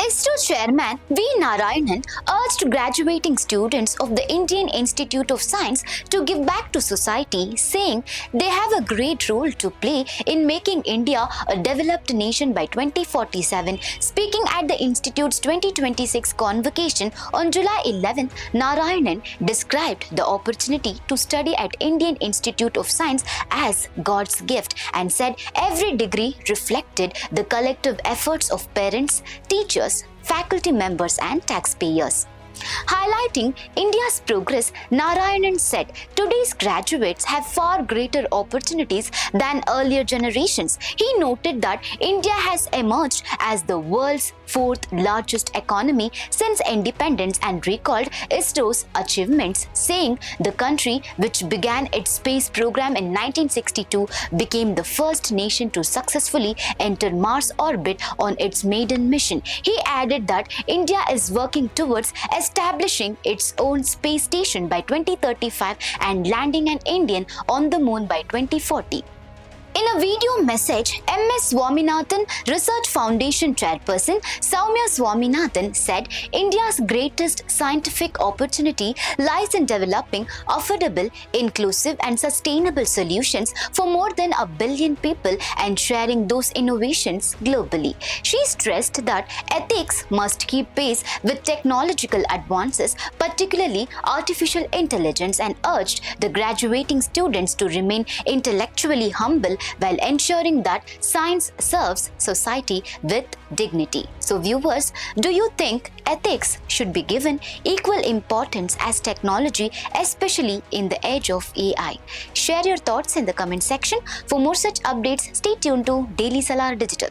ISRO Chairman V. Narayanan urged graduating students of the Indian Institute of Science to give back to society, saying they have a great role to play in making India a developed nation by 2047. Speaking at the Institute's 2026 Convocation on July 11, Narayanan described the opportunity to study at Indian Institute of Science as God's gift and said every degree reflected the collective efforts of parents, teachers, faculty members and taxpayers. Highlighting India's progress, Narayanan said today's graduates have far greater opportunities than earlier generations. He noted that India has emerged as the world's fourth largest economy since independence and recalled ISRO's achievements, saying the country, which began its space program in 1962, became the first nation to successfully enter Mars orbit on its maiden mission. He added that India is working towards establishing its own space station by 2035 and landing an Indian on the moon by 2040. In a video message, MS Swaminathan, Research Foundation Chairperson Soumya said India's greatest scientific opportunity lies in developing affordable, inclusive and sustainable solutions for more than 1 billion people and sharing those innovations globally. She stressed that ethics must keep pace with technological advances, particularly artificial intelligence, and urged the graduating students to remain intellectually humble while ensuring that science serves society with dignity. So viewers, do you think ethics should be given equal importance as technology, especially in the age of AI? Share your thoughts in the comment section. For more such updates, stay tuned to Daily Salar Digital.